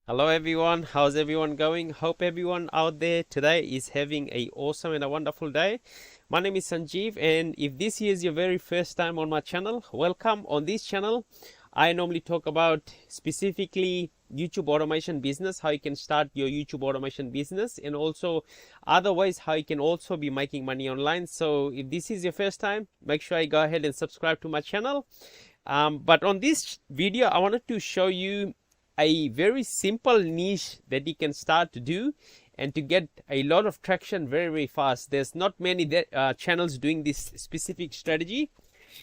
Hello everyone, how's everyone going? Hope everyone out there today is having a awesome and a wonderful day. My name is Sanjeev, and if this is your very first time on my channel, welcome. On this channel I normally talk about specifically YouTube automation business, how you can start your YouTube automation business, and also other ways how you can also be making money online. So if this is your first time, make sure you go ahead and subscribe to my channel. But on this video I wanted to show you a very simple niche that you can start to do and to get a lot of traction very fast. There's not many channels doing this specific strategy,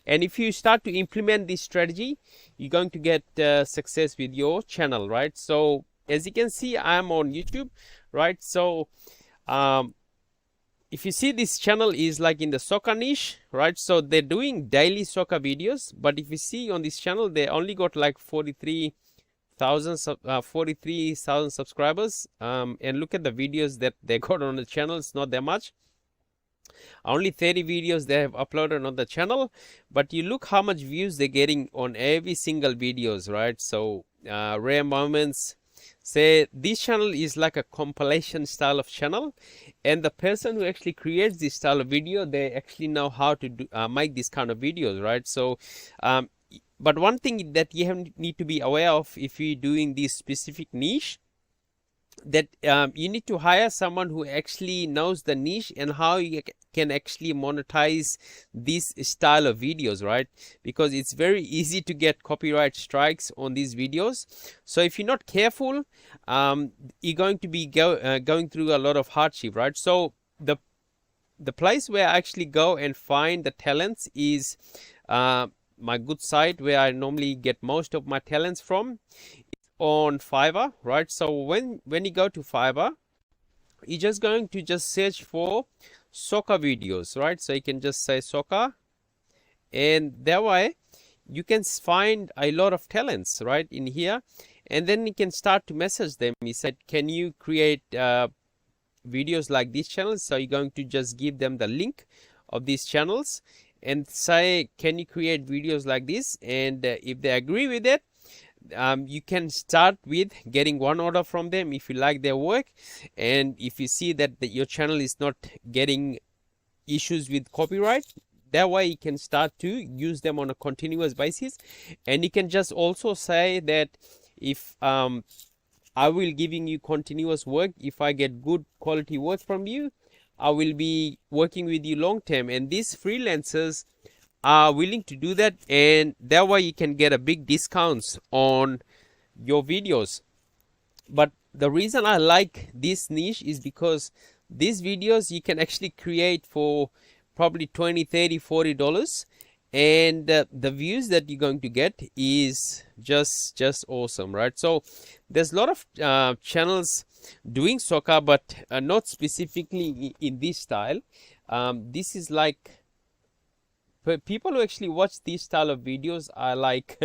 and if you start to implement this strategy, you're going to get success with your channel, right? So as you can see, I'm on YouTube, right? So if you see, this channel is like in the soccer niche, right? So they're doing daily soccer videos, but if you see on this channel, they only got like 43,000 subscribers, and look at the videos that they got on the channel. It's not that much, only 30 videos they have uploaded on the channel, but you look how much views they're getting on every single videos, right? So rare moments. Say this channel is like a compilation style of channel, and the person who actually creates this style of video, they actually know how to do, make this kind of videos, right? So but one thing that you need to be aware of if you're doing this specific niche, that you need to hire someone who actually knows the niche and how you can actually monetize this style of videos, right? Because it's very easy to get copyright strikes on these videos. So if you're not careful, you're going to be going through a lot of hardship, right? So the place where I actually go and find the talents is my good site where I normally get most of my talents from, on Fiverr, right? So when you go to Fiverr, you're just going to just search for soccer videos, right? So you can just say soccer, and that way you can find a lot of talents right in here, and then you can start to message them. He said, can you create videos like these channels? So you're going to just give them the link of these channels and say, can you create videos like this? And if they agree with it, you can start with getting one order from them if you like their work, and if you see that your channel is not getting issues with copyright, that way you can start to use them on a continuous basis. And you can just also say that if I will giving you continuous work, if I get good quality work from you, I will be working with you long term, and these freelancers are willing to do that, and that way you can get a big discounts on your videos. But the reason I like this niche is because these videos you can actually create for probably 20, 30, $40, and the views that you're going to get is just awesome, right? So there's a lot of channels doing soccer, but not specifically in this style. This is like, but people who actually watch these style of videos are like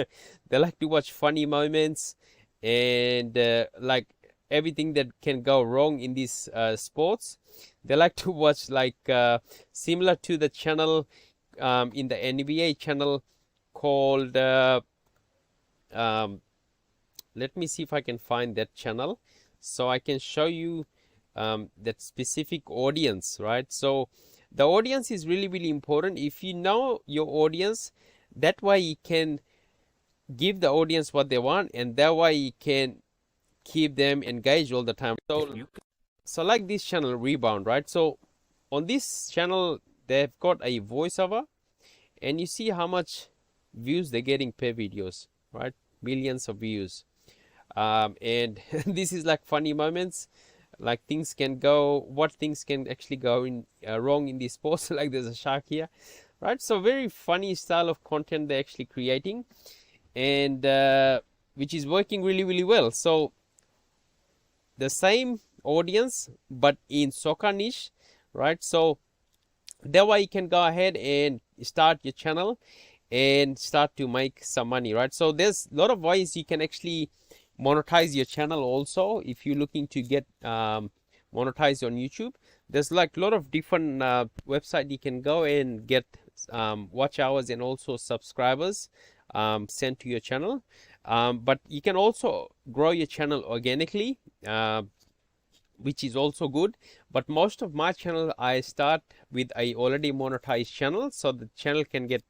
they like to watch funny moments, and like everything that can go wrong in these sports. They like to watch like similar to the channel in the NBA channel called let me see if I can find that channel so I can show you that specific audience, right? So the audience is really important. If you know your audience, that way you can give the audience what they want, and that way you can keep them engaged all the time. So like this channel Rebound, right? So on this channel they've got a voiceover, and you see how much views they're getting per videos, right? Millions of views. And this is like funny moments, like things can actually go in wrong in this sports. Like there's a shark here, right? So very funny style of content they're actually creating, and which is working really well. So the same audience but in soccer niche, right? So that way you can go ahead and start your channel and start to make some money, right? So there's a lot of ways you can actually monetize your channel also. If you're looking to get monetized on YouTube, there's like a lot of different website you can go and get watch hours and also subscribers sent to your channel. But you can also grow your channel organically, which is also good. But most of my channel, I start with a already monetized channel, so the channel can get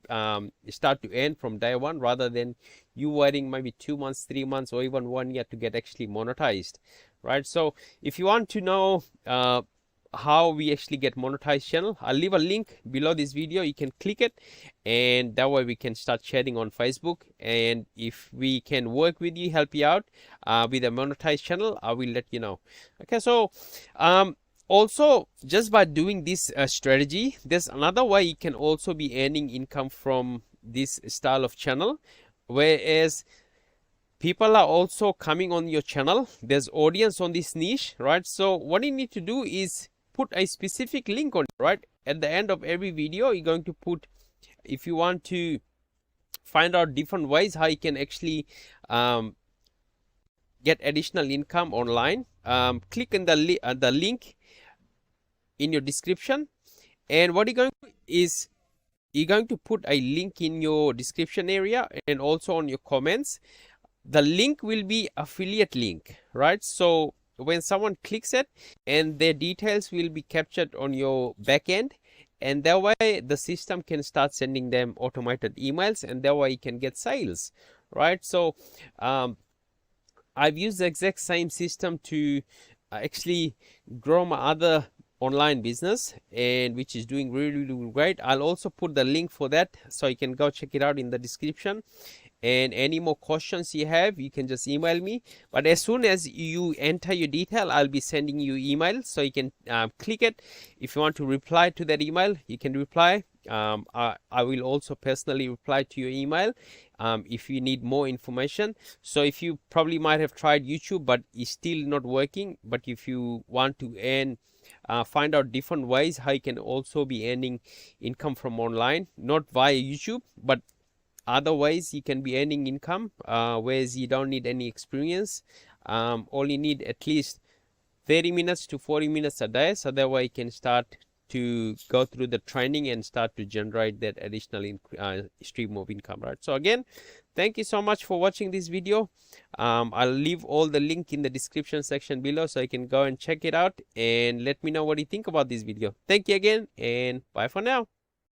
start to end from day one, rather than you waiting maybe 2 months, 3 months, or even 1 year to get actually monetized, right? So if you want to know how we actually get monetized channel, I'll leave a link below this video. You can click it, and that way we can start chatting on Facebook. And if we can work with you, help you out with a monetized channel, I will let you know. Okay, so also, just by doing this strategy, there's another way you can also be earning income from this style of channel, whereas people are also coming on your channel. There's audience on this niche, right? So what you need to do is put a specific link on it, right? At the end of every video, you're going to put, if you want to find out different ways how you can actually get additional income online, click on the link in your description. And what you're going to do is you're going to put a link in your description area and also on your comments. The link will be affiliate link, right? So when someone clicks it, and their details will be captured on your backend, and that way the system can start sending them automated emails, and that way you can get sales, right? So I've used the exact same system to actually grow my other online business, and which is doing really great. I'll also put the link for that, so you can go check it out in the description. And any more questions you have, you can just email me. But as soon as you enter your detail, I'll be sending you email, so you can click it. If you want to reply to that email, you can reply. I will also personally reply to your email if you need more information. So if you probably might have tried YouTube but it's still not working, but if you want to earn find out different ways how you can also be earning income from online, not via YouTube, but other ways you can be earning income, whereas you don't need any experience. All you need at least 30 minutes to 40 minutes a day, so that way you can start to go through the training and start to generate that additional stream of income, right? So again, thank you so much for watching this video. I'll leave all the link in the description section below, so you can go and check it out and let me know what you think about this video. Thank you again, and bye for now.